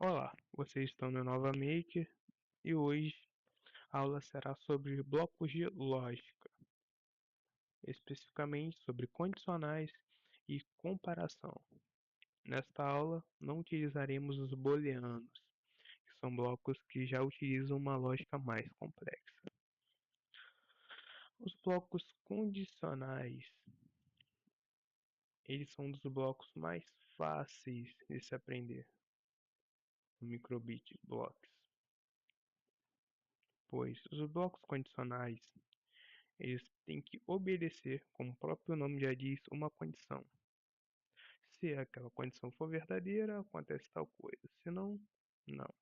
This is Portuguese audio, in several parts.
Olá, vocês estão no Nova Maker e hoje a aula será sobre blocos de lógica, especificamente sobre condicionais e comparação. Nesta aula, não utilizaremos os booleanos, que são blocos que já utilizam uma lógica mais complexa. Os blocos condicionais, eles são um dos blocos mais fáceis de se aprender no microbit blocks, pois os blocos condicionais eles têm que obedecer, como o próprio nome já diz, uma condição. Se aquela condição for verdadeira, acontece tal coisa. Se não, não.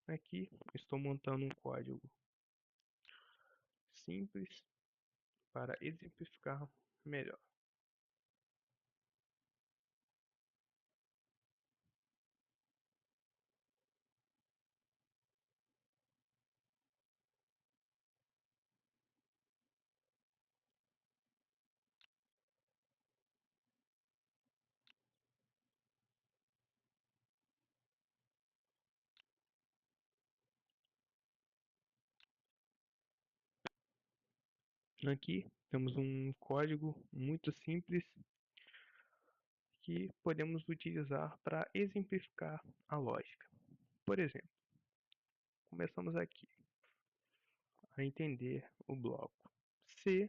Aqui estou montando um código simples para exemplificar melhor. Aqui temos um código muito simples que podemos utilizar para exemplificar a lógica. Por exemplo, começamos aqui a entender o bloco. Se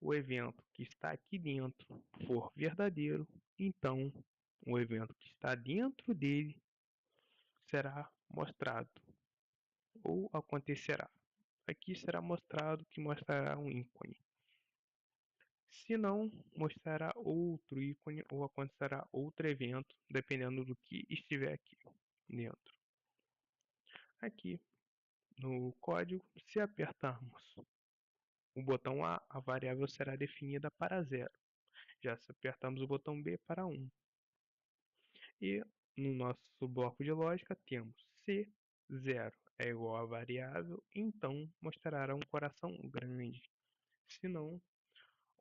o evento que está aqui dentro for verdadeiro, então o evento que está dentro dele será mostrado ou acontecerá. Aqui será mostrado que mostrará um ícone. Se não, mostrará outro ícone ou acontecerá outro evento, dependendo do que estiver aqui dentro. Aqui no código, se apertarmos o botão A variável será definida para 0. Já se apertarmos o botão B para 1. E no nosso bloco de lógica temos se 0 é igual a variável, então mostrará um coração grande, se não,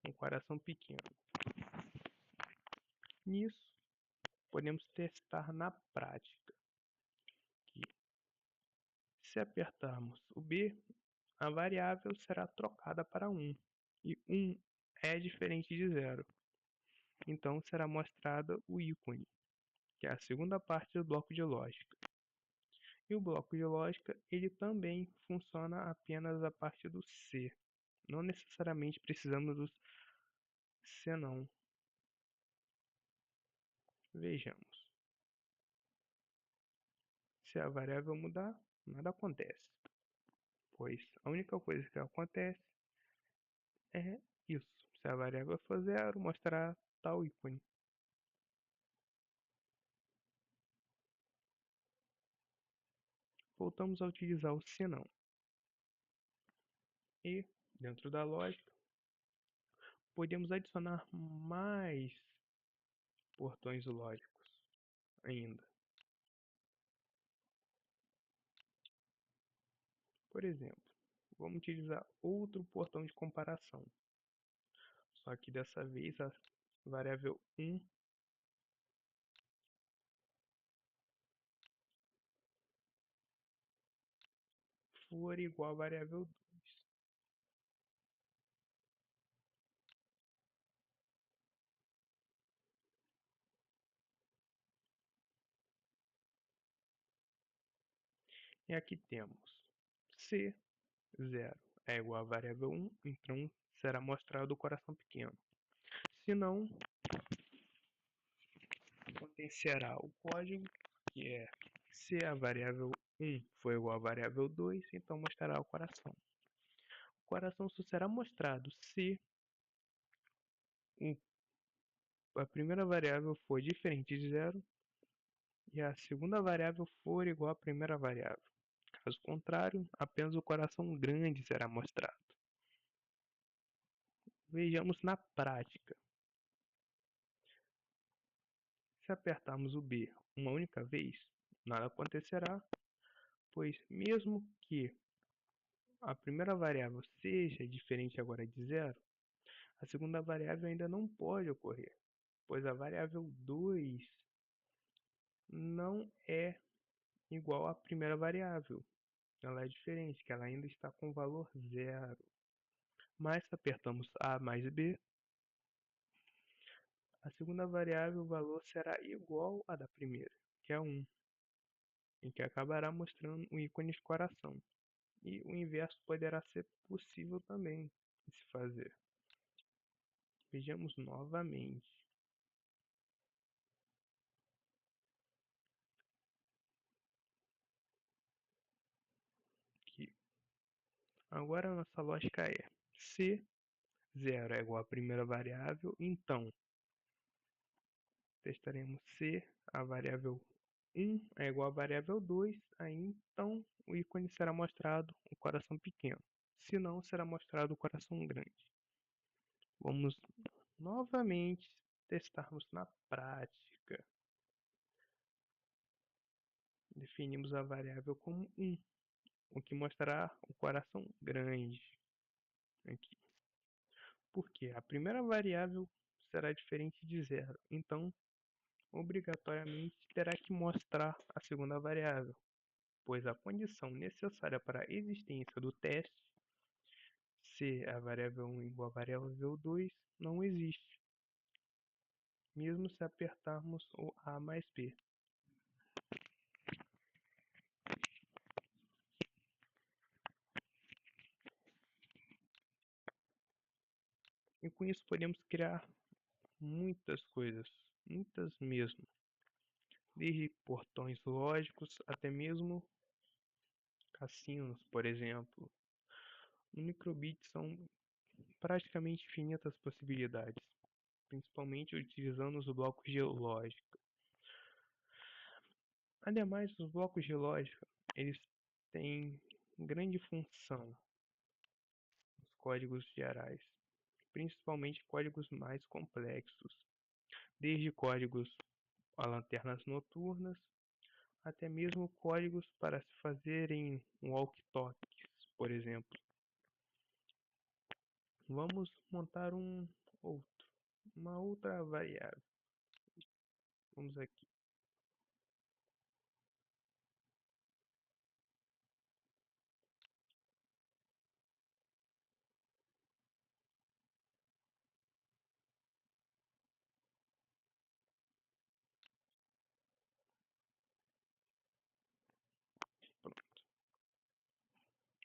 um coração pequeno. Nisso, podemos testar na prática que, se apertarmos o B, a variável será trocada para 1, e 1 é diferente de 0. Então será mostrado o ícone, que é a segunda parte do bloco de lógica. E o bloco de lógica, ele também funciona apenas a partir do se. Não necessariamente precisamos do se não. Vejamos. Se a variável mudar, nada acontece. Pois a única coisa que acontece é isso. Se a variável for 0, mostrará tal ícone. Voltamos a utilizar o se não. E, dentro da lógica, podemos adicionar mais portões lógicos ainda. Por exemplo, vamos utilizar outro portão de comparação. Só que dessa vez a variável 1 for igual à variável 2. E aqui temos se 0 é igual à variável 1, então será mostrado o coração pequeno. Se não, acontecerá o código, que é se a variável 1 for igual à variável 2, então mostrará o coração. O coração só será mostrado se a primeira variável for diferente de 0 e a segunda variável for igual à primeira variável. Caso contrário, apenas o coração grande será mostrado. Vejamos na prática. Se apertarmos o B uma única vez, nada acontecerá, pois mesmo que a primeira variável seja diferente agora de 0, a segunda variável ainda não pode ocorrer, pois a variável 2 não é igual à primeira variável. Ela é diferente, que ela ainda está com valor zero. Mas se apertamos A mais B, a segunda variável, o valor será igual à da primeira, que é 1, em que acabará mostrando um ícone de coração. E o inverso poderá ser possível também de se fazer. Vejamos novamente que agora a nossa lógica é: se 0 é igual à primeira variável, então testaremos se a variável 1 é igual à variável 2, aí então o ícone será mostrado o coração pequeno. Se não, será mostrado o coração grande. Vamos novamente testarmos na prática. Definimos a variável como 1, o que mostrará o coração grande aqui. Porque a primeira variável será diferente de zero, então obrigatoriamente terá que mostrar a segunda variável, pois a condição necessária para a existência do teste, se a variável 1 é igual à variável 2, não existe, mesmo se apertarmos o A mais B. E com isso podemos criar muitas coisas, muitas mesmo, desde portões lógicos até mesmo cassinos, por exemplo. No microbit são praticamente infinitas possibilidades, principalmente utilizando os blocos de lógica. Ademais, os blocos de lógica, eles têm grande função nos códigos gerais, principalmente códigos mais complexos, desde códigos a lanternas noturnas, até mesmo códigos para se fazerem walkie-talkies, por exemplo. Vamos montar uma outra variável. Vamos aqui.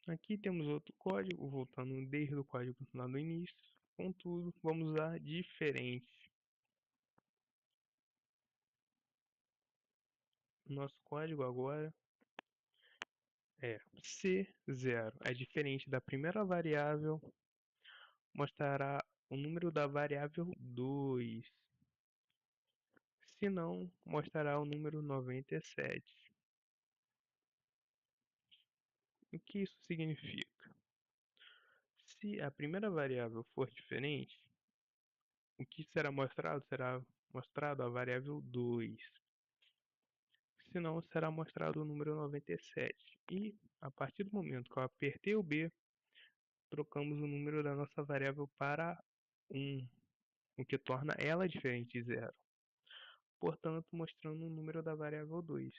Aqui temos outro código, voltando desde o código lá do início. Contudo, vamos usar diferente. Nosso código agora é C0. É diferente da primeira variável, mostrará o número da variável 2. Se não, mostrará o número 97. O que isso significa? Se a primeira variável for diferente, o que será mostrado? Será mostrado a variável 2. Senão será mostrado o número 97. E a partir do momento que eu apertei o B, trocamos o número da nossa variável para 1, o que torna ela diferente de 0. Portanto, mostrando o número da variável 2,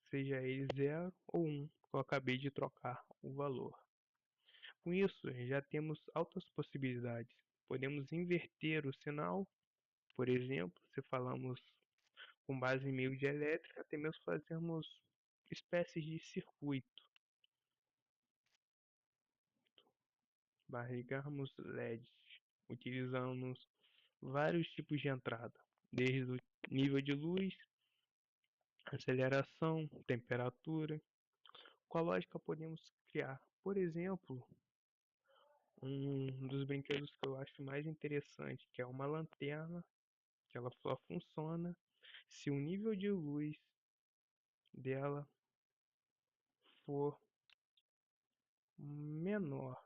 seja ele 0 ou 1, que eu acabei de trocar o valor. Com isso, já temos altas possibilidades. Podemos inverter o sinal, por exemplo, se falamos com base em meio de elétrica, até mesmo fazermos espécies de circuito. Barrigarmos LEDs, utilizamos vários tipos de entrada, desde o nível de luz, aceleração, temperatura. Com a lógica podemos criar, por exemplo, um dos brinquedos que eu acho mais interessante, que é uma lanterna, que ela só funciona se o nível de luz dela for menor.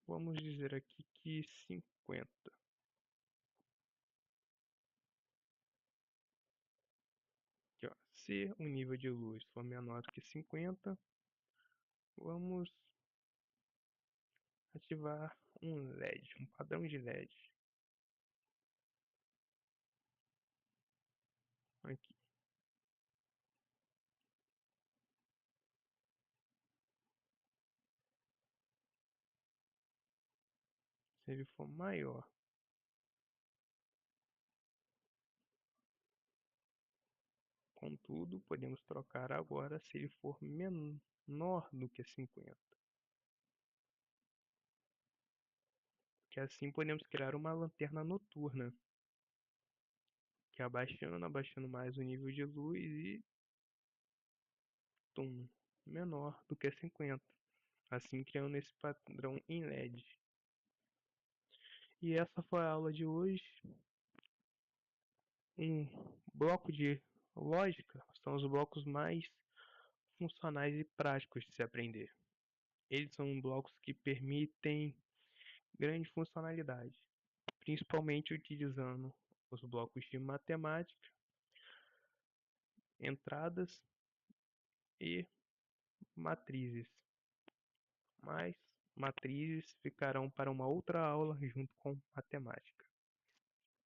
Vamos dizer aqui que 50. Aqui, ó. Se o nível de luz for menor do que 50, vamos ativar um LED, um padrão de LED. aqui. Se ele for maior, contudo, podemos trocar agora se ele for menor do que 50. Que assim podemos criar uma lanterna noturna, que abaixando mais o nível de luz e tum, menor do que 50. Assim criando esse padrão em LED. E essa foi a aula de hoje. Um bloco de lógica são os blocos mais funcionais e práticos de se aprender. Eles são blocos que permitem grande funcionalidade, principalmente utilizando os blocos de matemática, entradas e matrizes. Mas matrizes ficarão para uma outra aula junto com matemática.